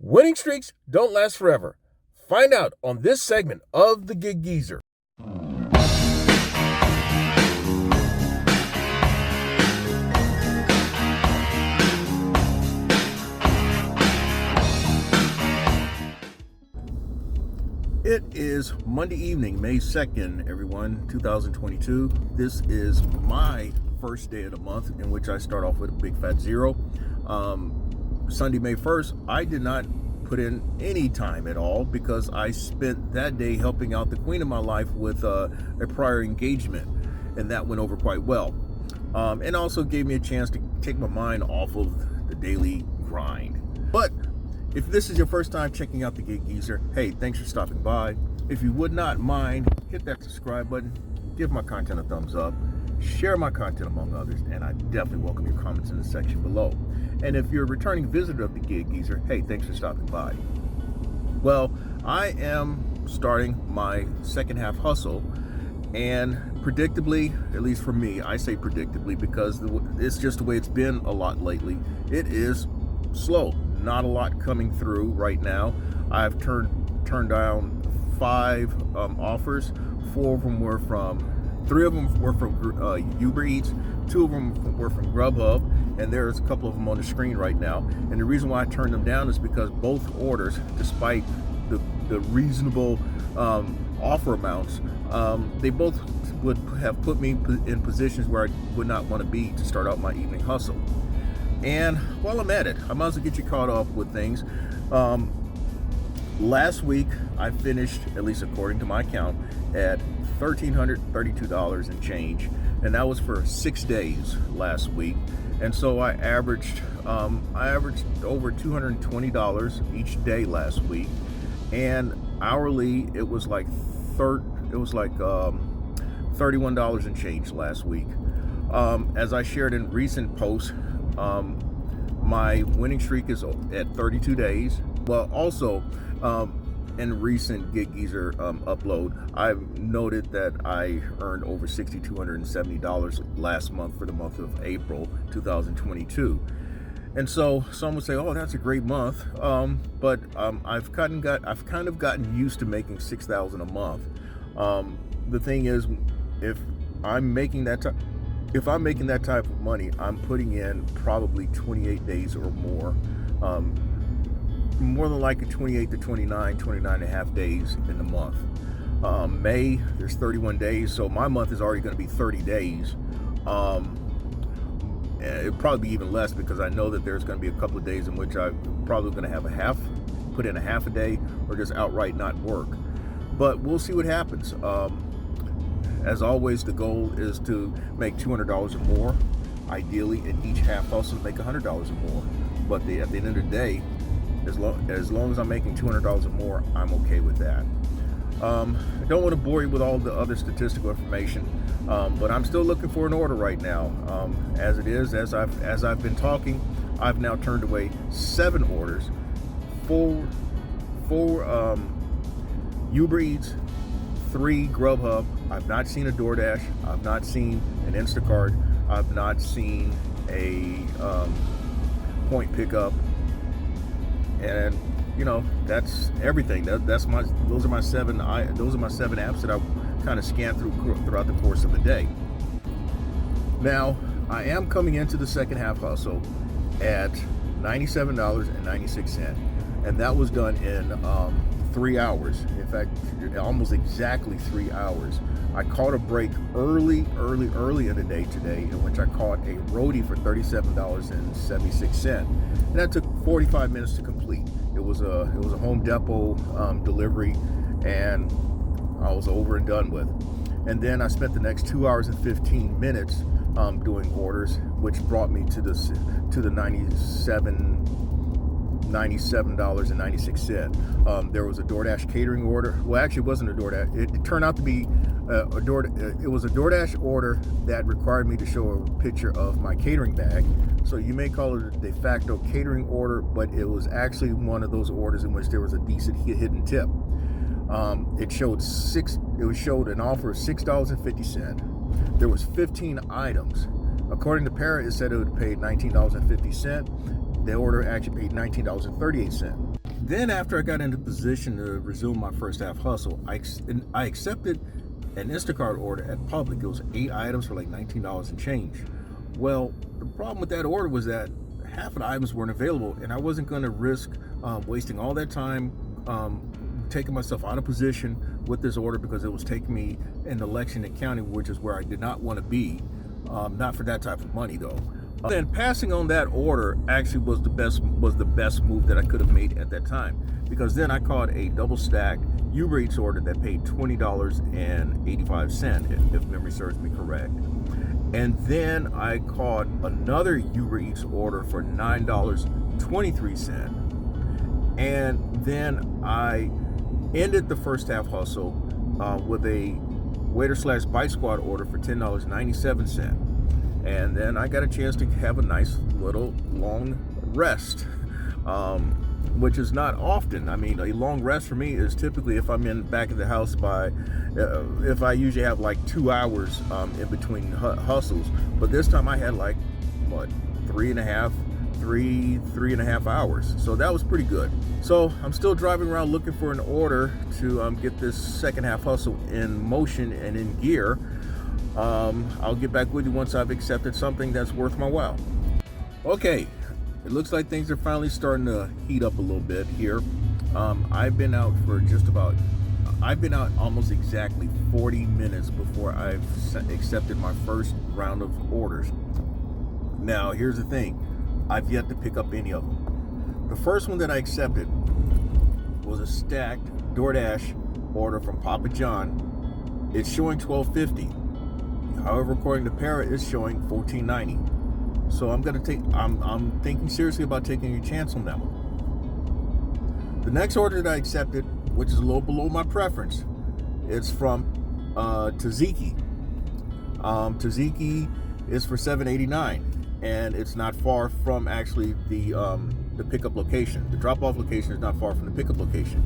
Winning streaks don't last forever. Find out on this segment of The Gig Geezer. It is Monday evening, May 2nd, everyone, 2022. This is my first day of the month in which I start off with a big fat zero. Sunday, May 1st, I did not put in any time at all because I spent that day helping out the queen of my life with a prior engagement, and that went over quite well. And also gave me a chance to take my mind off of the daily grind. But if this is your first time checking out the Gig Geezer, hey, thanks for stopping by. If you would not mind, hit that subscribe button, give my content a thumbs up, share my content among others, and I definitely welcome your comments in the section below. And if you're a returning visitor of the Gig Geezer, hey, thanks for stopping by. Well, I am starting my second half hustle, and predictably, at least for me, I say predictably because it's just the way it's been a lot lately. It is slow. Not a lot coming through right now. I've turned down 5 offers. 3 of them were from Uber Eats, 2 of them were from Grubhub, and there's a couple of them on the screen right now. And the reason why I turned them down is because both orders, despite the reasonable offer amounts, they both would have put me in positions where I would not want to be to start out my evening hustle. And while I'm at it, I might as well get you caught up with things. Last week, I finished, at least according to my count, at $1,332 and change, and that was for 6 days last week. And so I averaged over $220 each day last week, and hourly it was like $31 and change last week. As I shared in recent posts, my winning streak is at 32 days. Well, also, in recent Gig Geezer upload, I've noted that I earned over $6,270 last month for the month of April 2022. And so some would say, "Oh, that's a great month," but I've kind of gotten used to making $6,000 a month. The thing is, if I'm making that type of money, I'm putting in probably 28 days or more. More than likely 28 to 29 and a half days in the month. May, there's 31 days, so my month is already going to be 30 days. It'll probably be even less because I know that there's going to be a couple of days in which I'm probably going to have put in a half a day or just outright not work. But we'll see what happens. As always, the goal is to make $200 or more, ideally in each half hustle to make $100 or more. But at the end of the day, as long as I'm making $200 or more, I'm okay with that. I don't want to bore you with all the other statistical information, but I'm still looking for an order right now. As it is, as I've been talking, I've now turned away 7 orders, 4 Uber Eats, 3 Grubhub. I've not seen a DoorDash. I've not seen an Instacart. I've not seen a point pickup. And that's everything. Those are my 7 apps that I kind of scanned throughout the course of the day. Now, I am coming into the second half hustle at $97.96, and that was done in 3 hours. In fact, almost exactly 3 hours. I caught a break early in the day today, in which I caught a roadie for $37.76, and that took 45 minutes to complete. It was a Home Depot delivery, and I was over and done with. And then I spent the next 2 hours and 15 minutes doing orders, which brought me to the $97.96. There was a DoorDash catering order. Well, actually, it wasn't a DoorDash. It turned out to be it was a DoorDash order that required me to show a picture of my catering bag. So you may call it a de facto catering order, but it was actually one of those orders in which there was a decent hidden tip. It showed an offer of $6.50. There was 15 items. According to Para, it said it would pay $19.50. The order actually paid $19.38. Then after I got into position to resume my first half hustle, I accepted an Instacart order at Public. It was 8 items for like $19 and change. Well, the problem with that order was that half of the items weren't available, and I wasn't going to risk wasting all that time taking myself out of position with this order, because it was taking me in Lexington County, which is where I did not want to be. Not for that type of money though. Then passing on that order actually was the best move that I could have made at that time, because then I caught a double stack Uber Eats order that paid $20.85, if memory serves me correct. And then I caught another Uber Eats order for $9.23. And then I ended the first half hustle with a Waitr / Bite Squad order for $10.97. And then I got a chance to have a nice little long rest, which is not often. I mean, a long rest for me is typically if I'm in the back of the house if I usually have like 2 hours in between hustles. But this time I had like, what, three and a half hours. So that was pretty good. So I'm still driving around looking for an order to get this second half hustle in motion and in gear. I'll get back with you once I've accepted something that's worth my while. Okay, it looks like things are finally starting to heat up a little bit here. I've been out almost exactly 40 minutes before I've accepted my first round of orders. Now, here's the thing. I've yet to pick up any of them. The first one that I accepted was a stacked DoorDash order from Papa John. It's showing $12.50. However, according to Para, it's showing $14.90. So I'm thinking seriously about taking a chance on that one. The next order that I accepted, which is a little below my preference, it's from Tzatziki. Tzatziki is for $7.89, and it's not far from actually the pickup location. The drop-off location is not far from the pickup location.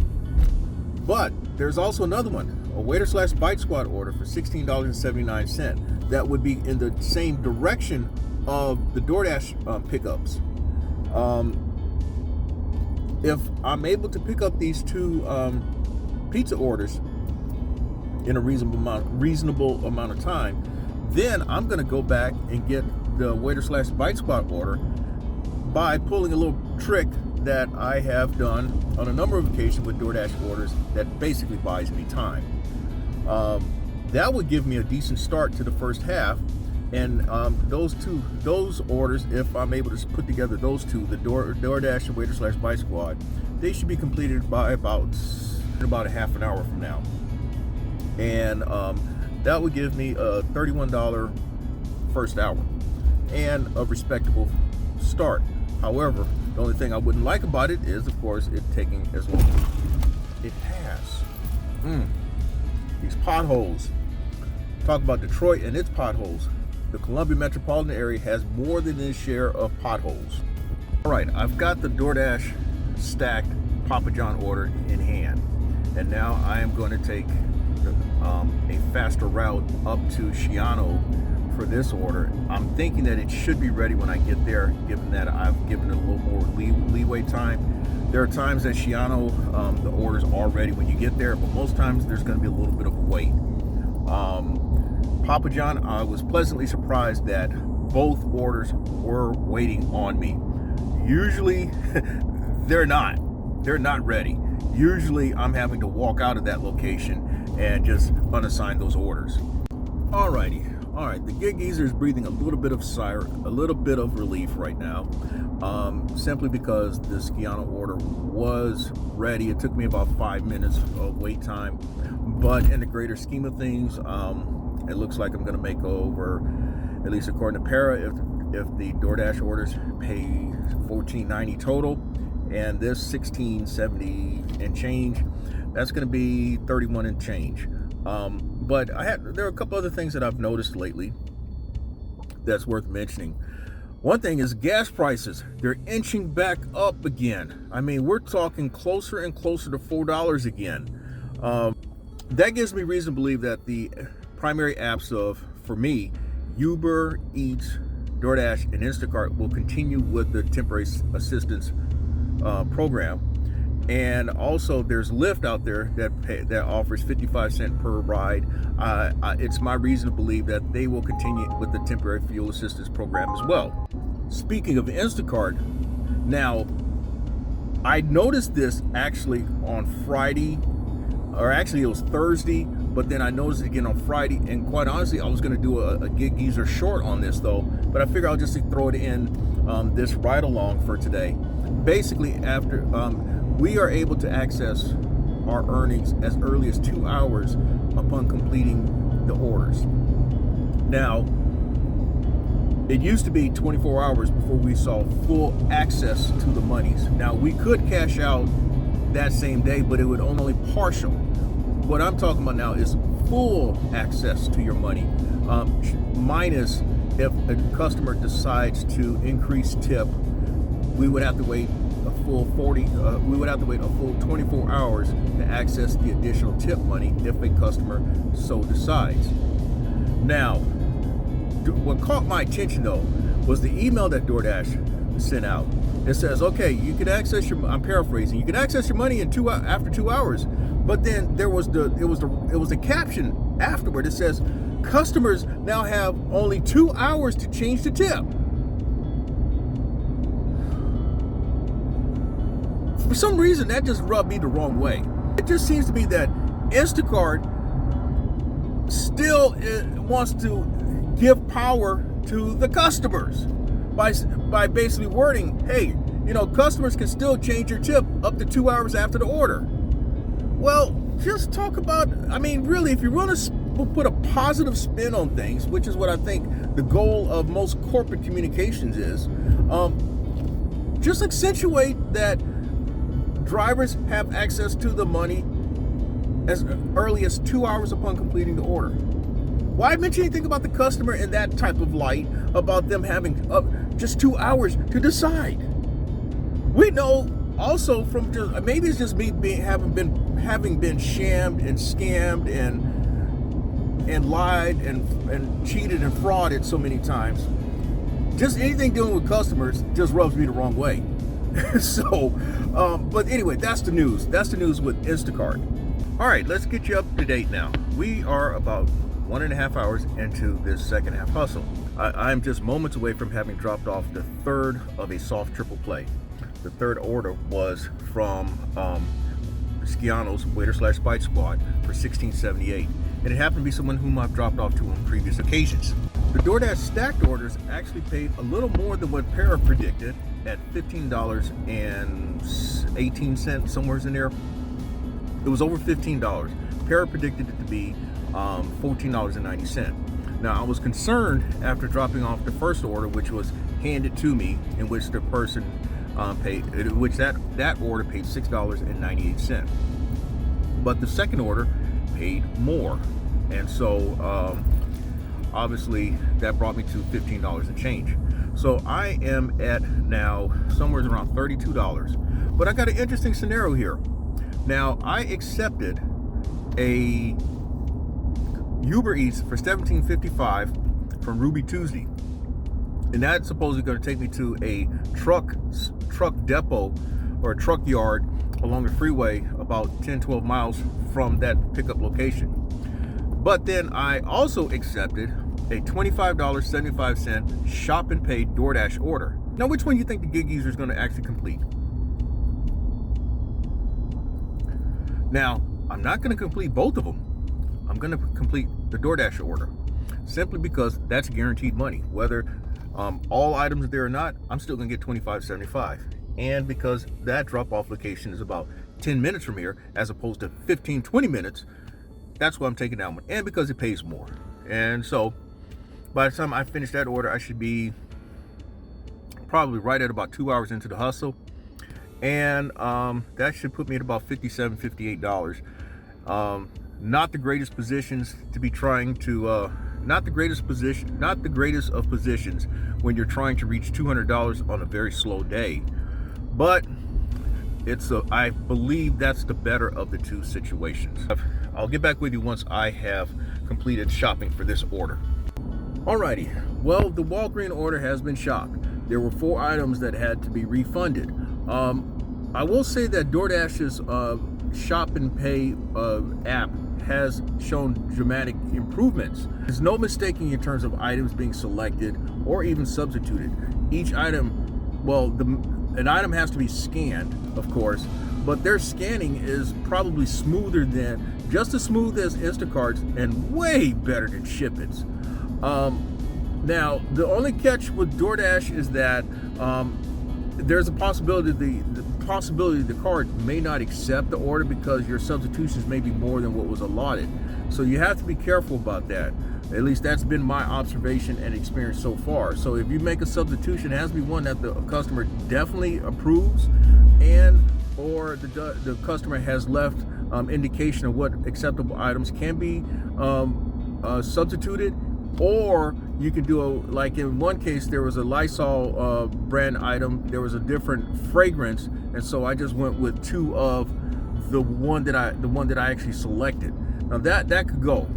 But there's also another one, a Waitr / Bite Squad order for $16.79. That would be in the same direction of the DoorDash pickups. If I'm able to pick up these two pizza orders in a reasonable amount of time, then I'm going to go back and get the Waitr / Bite Squad order by pulling a little trick that I have done on a number of occasions with DoorDash orders that basically buys me time. That would give me a decent start to the first half, and those orders, if I'm able to put together those two, the DoorDash and Waitr / Bite Squad, they should be completed by about a half an hour from now, and that would give me a $31 first hour and a respectable start. However, the only thing I wouldn't like about it is, of course, it taking as long as it has. These potholes. Talk about Detroit and its potholes. The Columbia metropolitan area has more than its share of potholes. All right, I've got the DoorDash stacked Papa John order in hand, and now I am going to take a faster route up to Schiano for this order. I'm thinking that it should be ready when I get there, given that I've given it a little more leeway time. There are times that Schiano, the orders are ready when you get there, but most times there's going to be a little bit of a wait. Papa John, I was pleasantly surprised that both orders were waiting on me. Usually, they're not ready. Usually, I'm having to walk out of that location and just unassign those orders. Alrighty. All right, the gig geezer is breathing a little bit of relief right now, simply because the Schiano order was ready. It took me about 5 minutes of wait time, but in the greater scheme of things, it looks like I'm going to make over, at least according to Para, if the DoorDash orders pay $14.90 total, and this $16.70 and change, that's going to be $31 and change. But there are a couple other things that I've noticed lately that's worth mentioning. One thing is gas prices. They're inching back up again. I mean, we're talking closer and closer to $4 again. That gives me reason to believe that the primary apps for me, Uber Eats, DoorDash, and Instacart will continue with the temporary assistance program. And also there's Lyft out there that offers 55 cents per ride. It's my reason to believe that they will continue with the temporary fuel assistance program as well. Speaking of Instacart, now I noticed this actually on Friday, or actually it was Thursday, but then I noticed it again on Friday, and quite honestly I was going to do a Gig Geezer short on this though, but I figured I'll just throw it in this ride along for today. Basically, after we are able to access our earnings as early as 2 hours upon completing the orders. Now, it used to be 24 hours before we saw full access to the monies. Now, we could cash out that same day, but it would only partial. What I'm talking about now is full access to your money, minus if a customer decides to increase tip, we would have to wait a full 24 hours to access the additional tip money if a customer so decides. Now, what caught my attention though was the email that DoorDash sent out. It says, okay, you can access your, I'm paraphrasing, you can access your money in after 2 hours. But then there was it was a caption afterward. It says, customers now have only 2 hours to change the tip. For some reason, that just rubbed me the wrong way. It just seems to be that Instacart still wants to give power to the customers by basically wording, hey, you know, customers can still change your tip up to 2 hours after the order. Well, just talk about, I mean, really, if you want to put a positive spin on things, which is what I think the goal of most corporate communications is, just accentuate that drivers have access to the money as early as 2 hours upon completing the order. Why mention anything about the customer in that type of light, about them having just 2 hours to decide? We know also from just, maybe it's just me having been shammed and scammed and lied and cheated and frauded so many times. Just anything dealing with customers just rubs me the wrong way. So, but anyway, that's the news. That's the news with Instacart. All right, let's get you up to date now. We are about 1.5 hours into this second half hustle. I'm just moments away from having dropped off the third of a soft triple play. The third order was from Sciano's Waitr/Spite Squad for $16.78, and it happened to be someone whom I've dropped off to on previous occasions. The DoorDash stacked orders actually paid a little more than what Para predicted at $15.18, somewhere in there. It was over $15. Para predicted it to be $14.90. Now, I was concerned after dropping off the first order, which was handed to me, in which the person paid, which that order paid $6.98. But the second order paid more, and so obviously that brought me to $15 and change. So I am at now somewhere around $32. But I got an interesting scenario here. Now, I accepted a Uber Eats for $17.55 from Ruby Tuesday, and that's supposedly going to take me to a truck depot or a truck yard along the freeway about 10-12 miles from that pickup location. But then I also accepted a $25.75 shop and pay DoorDash order. Now, which one do you think the Gig Geezer is going to actually complete? Now, I'm not going to complete both of them. I'm going to complete the DoorDash order simply because that's guaranteed money. Whether all items are there or not, I'm still going to get $25.75. And because that drop-off location is about 10 minutes from here, as opposed to 15-20 minutes, that's why I'm taking that one. And because it pays more. And so, by the time I finish that order, I should be probably right at about 2 hours into the hustle. And that should put me at about $57, $58. Not the greatest positions to be trying to, not the greatest of positions when you're trying to reach $200 on a very slow day. But I believe that's the better of the two situations. I'll get back with you once I have completed shopping for this order. Alrighty, well, the Walgreens order has been shopped. There were 4 items that had to be refunded. I will say that DoorDash's Shop and Pay app has shown dramatic improvements. There's no mistaking in terms of items being selected or even substituted. Each item, well, an item has to be scanned, of course, but their scanning is probably smoother than, just as smooth as Instacart's and way better than Shipit's. Now, the only catch with DoorDash is that there's a possibility the card may not accept the order because your substitutions may be more than what was allotted. So you have to be careful about that. At least that's been my observation and experience so far. So if you make a substitution, it has to be one that the customer definitely approves, and or the customer has left indication of what acceptable items can be substituted. Or you can do like in one case, there was a Lysol brand item. There was a different fragrance, and so I just went with two of the one that I actually selected. Now that could go,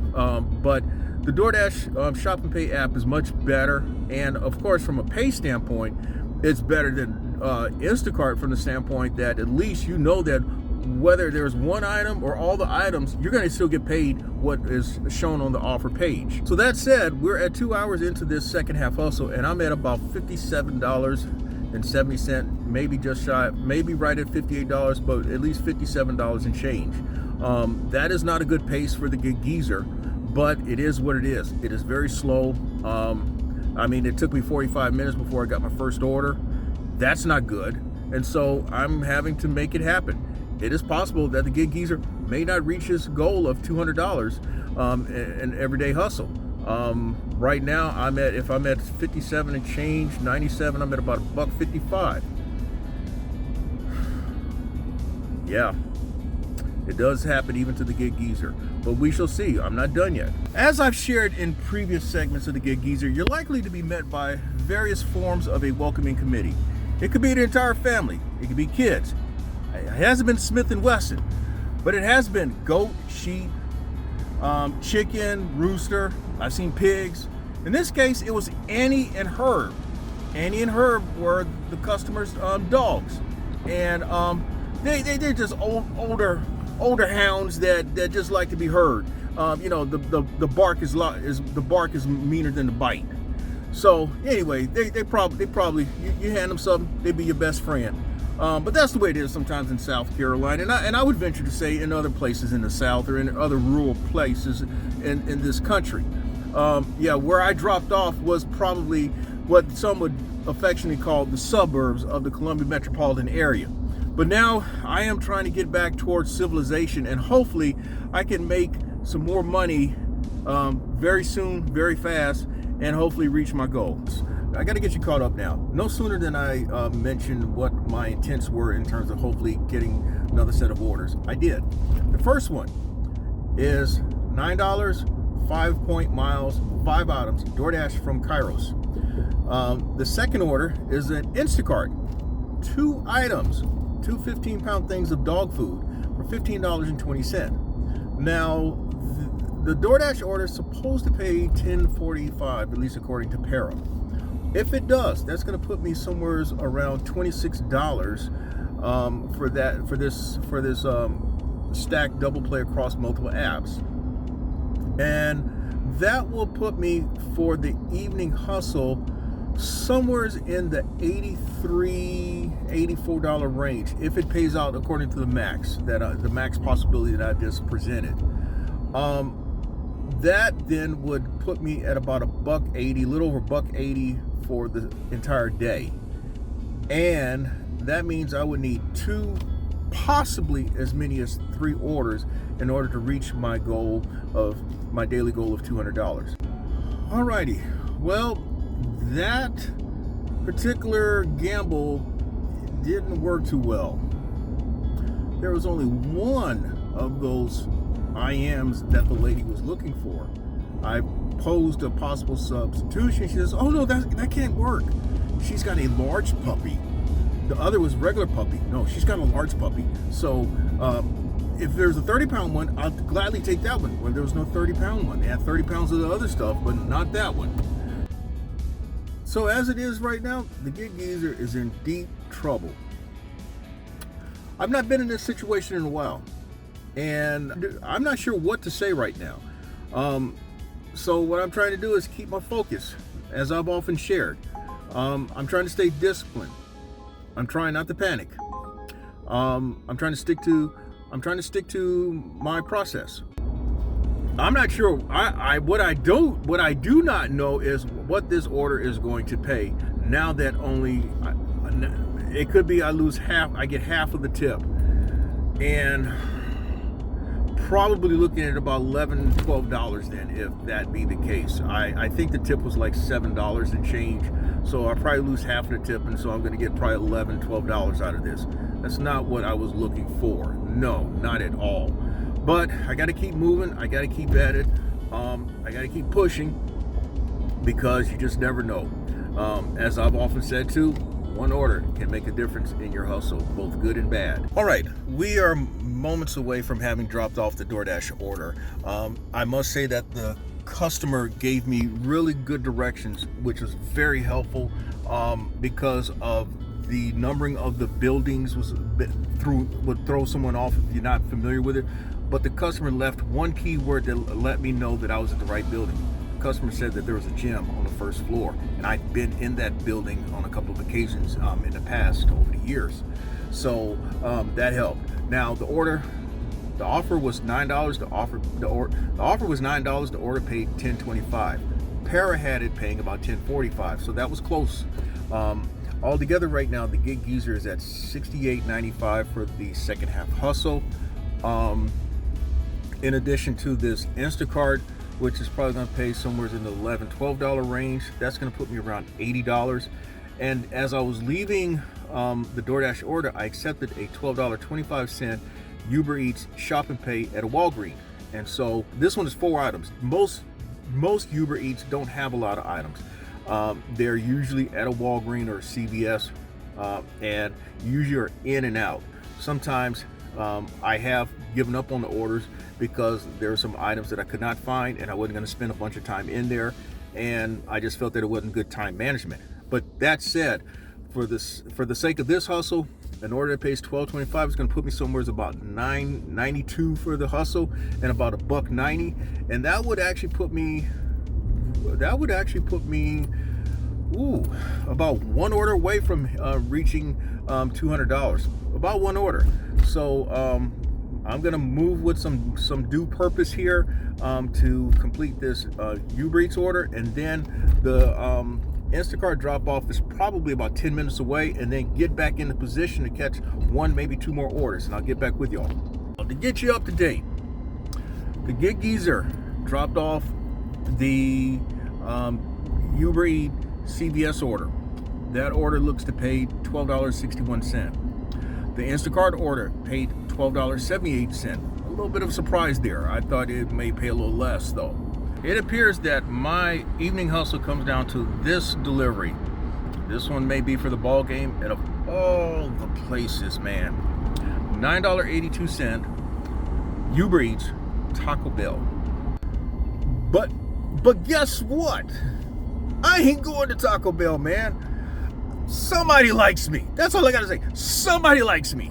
but the DoorDash Shop and Pay app is much better, and of course, from a pay standpoint, it's better than Instacart from the standpoint that at least you know that whether there's one item or all the items, you're going to still get paid what is shown on the offer page. So that said, we're at 2 hours into this second half hustle, and I'm at about $57.70, maybe just shy, maybe right at $58, but at least $57 and change. That is not a good pace for the Good Geezer, but it is what it is. It is very slow. I mean, it took me 45 minutes before I got my first order. That's not good. And so I'm having to make it happen. It is possible that the Gig Geezer may not reach his goal of $200 in everyday hustle. Right now, if I'm at 57 and change, 97, I'm at about $1.55. Yeah, it does happen even to the Gig Geezer, but we shall see. I'm not done yet. As I've shared in previous segments of the Gig Geezer, you're likely to be met by various forms of a welcoming committee. It could be the entire family. It could be kids. It hasn't been Smith & Wesson, but it has been goat, sheep, chicken, rooster. I've seen pigs. In this case, it was Annie and Herb. Annie and Herb were the customers' dogs, and they're just older hounds that just like to be heard. The bark is meaner than the bite. So anyway, they probably you hand them something, they'd be your best friend. But that's the way it is sometimes in South Carolina, and I would venture to say in other places in the South or in other rural places in this country. Where I dropped off was probably what some would affectionately call the suburbs of the Columbia metropolitan area. But now I am trying to get back towards civilization, and hopefully I can make some more money very soon, very fast, and hopefully reach my goals. I got to get you caught up now. No sooner than I mentioned what my intents were in terms of hopefully getting another set of orders. I did. The first one is $9, 5 point miles, 5 items, DoorDash from Kairos. The second order is an Instacart, 2 items, 2 15-pound things of dog food for $15.20. Now, the DoorDash order is supposed to pay $10.45, at least according to Para. If it does, that's going to put me somewhere around $26 for this stacked double play across multiple apps, and that will put me for the evening hustle somewhere in the $83-84 range if it pays out according to the max the max possibility that I just presented. That then would put me at about $1.80, a little over $1.80 for the entire day, and that means I would need 2, possibly as many as 3 orders in order to reach my goal of my daily goal of $200. Alrighty, well, that particular gamble didn't work too well. There was only one of those IMs that the lady was looking for. I posed a possible substitution. She says, "Oh no, that can't work. She's got a large puppy." The other was regular puppy. No, she's got a large puppy. So if there's a 30-pound one, I'll gladly take that one. When there was no 30-pound one, they had 30 pounds of the other stuff, but not that one. So as it is right now, the Gig Geezer is in deep trouble. I've not been in this situation in a while, and I'm not sure what to say right now. So what I'm trying to do is keep my focus, as I've often shared. I'm trying to stay disciplined. I'm trying not to panic. I'm trying to stick to my process. I'm not sure. What I do not know is what this order is going to pay. Now that it could be I lose half. I get half of the tip, and probably looking at about $11, $12 then, if that be the case. I think the tip was like $7 and change, so I probably lose half of the tip, and so I'm going to get probably $11, $12 out of this. That's not what I was looking for. No, not at all. But I got to keep moving. I got to keep at it. I got to keep pushing, because you just never know. As I've often said too, one order can make a difference in your hustle, both good and bad. All right, we are moments away from having dropped off the DoorDash order. I must say that the customer gave me really good directions, which was very helpful, because of the numbering of the buildings would throw someone off if you're not familiar with it. But the customer left one keyword that let me know that I was at the right building. The customer said that there was a gym on the first floor, and I've been in that building on a couple of occasions in the past, over the years. So that helped. Now the offer was $9. The offer was $9. The order paid $10.25. Para had it paying about $10.45, so that was close. Altogether right now, the Gig Geezer is at $68.95 for the second half hustle. In addition to this Instacart, which is probably going to pay somewhere in the $11, $12 range, that's going to put me around $80. And as I was leaving the DoorDash order, I accepted a $12.25 Uber Eats Shop and Pay at a Walgreens. And so this one is 4 items. Most Uber Eats don't have a lot of items. They're usually at a Walgreens or a CVS, and usually are in and out. Sometimes I have given up on the orders because there are some items that I could not find, and I wasn't going to spend a bunch of time in there, and I just felt that it wasn't good time management. But that said, for the sake of this hustle, an order that pays $12.25 is going to put me somewhere about $9.92 for the hustle, and about $1.90, and that would actually put me about one order away from reaching $200. About one order. So I'm gonna move with some due purpose here to complete this Uber Eats order, and then the Instacart drop off is probably about 10 minutes away, and then get back in the position to catch one, maybe two more orders, and I'll get back with y'all. To get you up to date, the Gig Geezer dropped off the Uber Eats CVS order. That order looks to pay $12.61. The Instacart order paid $12.78. A little bit of a surprise there. I thought it may pay a little less though. It appears that my evening hustle comes down to this delivery. This one may be for the ball game, and of all the places, man, $9.82 Uber Eats Taco Bell. But guess what? I ain't going to Taco Bell, man. Somebody likes me. That's all I gotta say. Somebody likes me.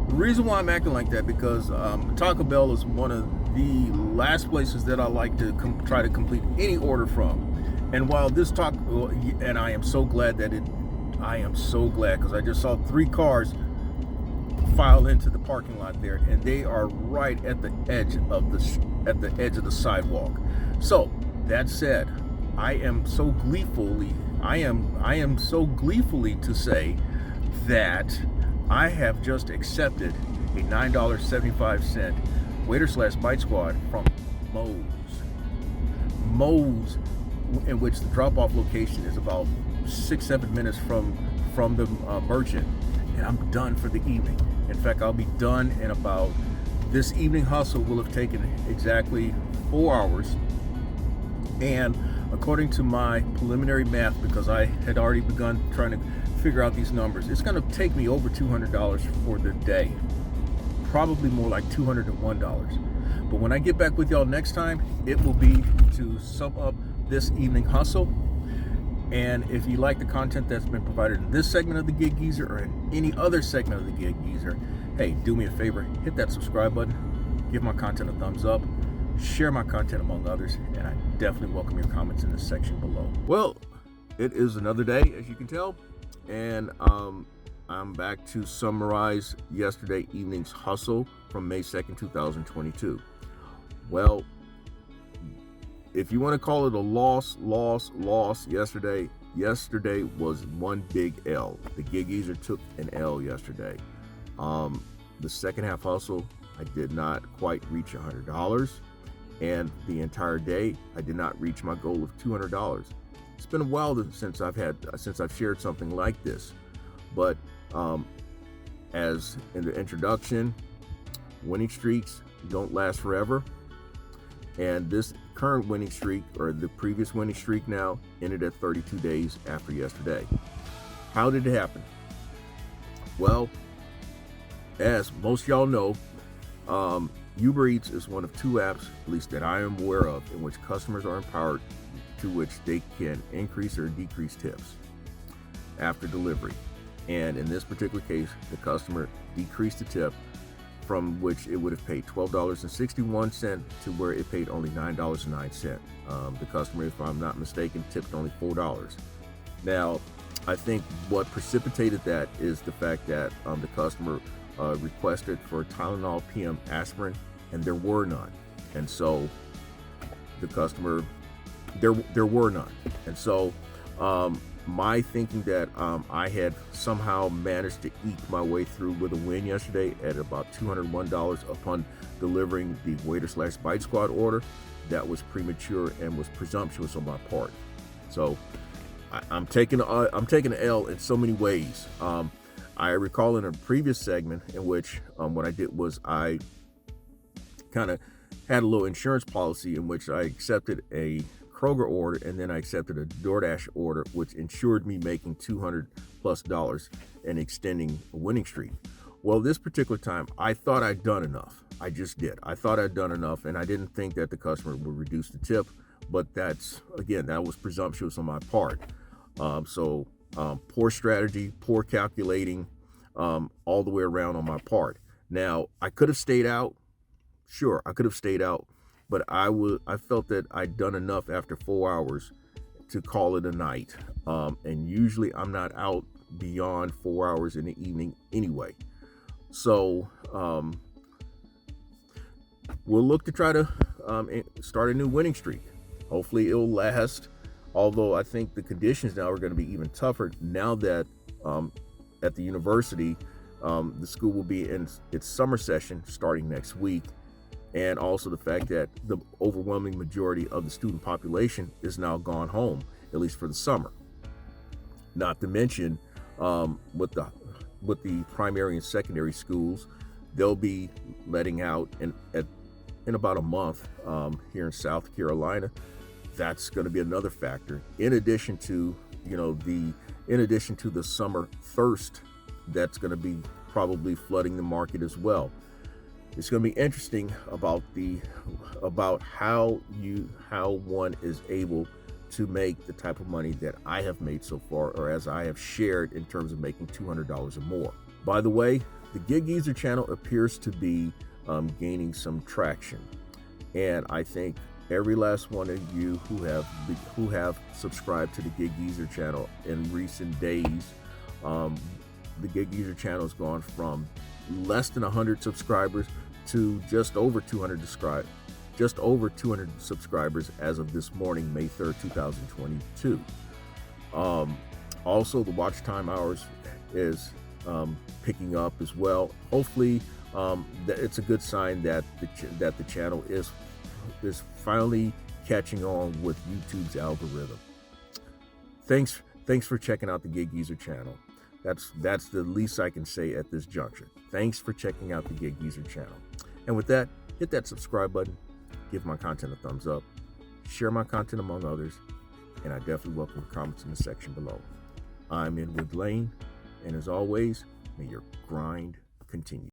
The reason why I'm acting like that, because Taco Bell is one of the last places that I like to try to complete any order from. And while this and I am so glad because I just saw 3 cars file into the parking lot there, and they are right at the edge of the sidewalk. So that said, I am so gleefully to say that I have just accepted a $9.75 Waitr/Bite Squad from Moe's, in which the drop-off location is about 6-7 minutes from the merchant, and I'm done for the evening. In fact, I'll be done in about, this evening hustle will have taken exactly 4 hours, and according to my preliminary math, because I had already begun trying to figure out these numbers, it's going to take me over $200 for the day. Probably more like $201. But when I get back with y'all next time, it will be to sum up this evening hustle. And if you like the content that's been provided in this segment of the Gig Geezer or in any other segment of the Gig Geezer, hey, do me a favor, hit that subscribe button, give my content a thumbs up, share my content among others, and I definitely welcome your comments in the section below. Well, it is another day, as you can tell, and I'm back to summarize yesterday evening's hustle from May 2nd, 2022. Well, if you want to call it a loss yesterday was one big L. The Gig Geezer took an L yesterday. The second half hustle, I did not quite reach $100, and the entire day I did not reach my goal of $200. It's been a while since I've shared something like this, but as in the introduction, winning streaks don't last forever. And this current winning streak, or the previous winning streak now, ended at 32 days after yesterday. How did it happen? Well, as most of y'all know, Uber Eats is one of two apps, at least that I am aware of, in which customers are empowered to which they can increase or decrease tips after delivery. And in this particular case, the customer decreased the tip from which it would have paid $12.61 to where it paid only $9.09. The customer, if I'm not mistaken, tipped only $4. Now, I think what precipitated that is the fact that the customer requested for Tylenol PM aspirin, and there were none. And so the customer, there were none. And so my thinking that I had somehow managed to eke my way through with a win yesterday at about $201 upon delivering the Waitr / Bite Squad order, that was premature and was presumptuous on my part. So I'm taking an L in so many ways. I recall in a previous segment in which what I did was I kind of had a little insurance policy in which I accepted a Kroger order, and then I accepted a DoorDash order, which ensured me making $200+ and extending a winning streak. Well, this particular time, I thought I'd done enough. I just did. I thought I'd done enough, and I didn't think that the customer would reduce the tip, but that was presumptuous on my part. Poor strategy, poor calculating, all the way around on my part. Now, I could have stayed out. Sure, I could have stayed out. But I felt that I'd done enough after 4 hours to call it a night. And usually I'm not out beyond 4 hours in the evening anyway. So we'll look to try to start a new winning streak. Hopefully it'll last. Although I think the conditions now are going to be even tougher now that at the university, the school will be in its summer session starting next week. And also the fact that the overwhelming majority of the student population is now gone home, at least for the summer. Not to mention, with the primary and secondary schools, they'll be letting out in about a month here in South Carolina. That's going to be another factor. In addition to the summer thirst, that's going to be probably flooding the market as well. It's going to be interesting about how one is able to make the type of money that I have made so far, or as I have shared in terms of making $200 or more. By the way, the Gig Geezer channel appears to be gaining some traction, and I think every last one of you who have subscribed to the Gig Geezer channel in recent days, the Gig Geezer channel has gone from less than 100 subscribers to just over 200 subscribers as of this morning, May 3rd, 2022. Also, the watch time hours is picking up as well. Hopefully, it's a good sign that the channel is finally catching on with YouTube's algorithm. Thanks for checking out the Gig Geezer channel. That's the least I can say at this juncture. Thanks for checking out the Gig Geezer channel. And with that, hit that subscribe button, give my content a thumbs up, share my content among others, and I definitely welcome comments in the section below. I'm Inwood Lane, and as always, may your grind continue.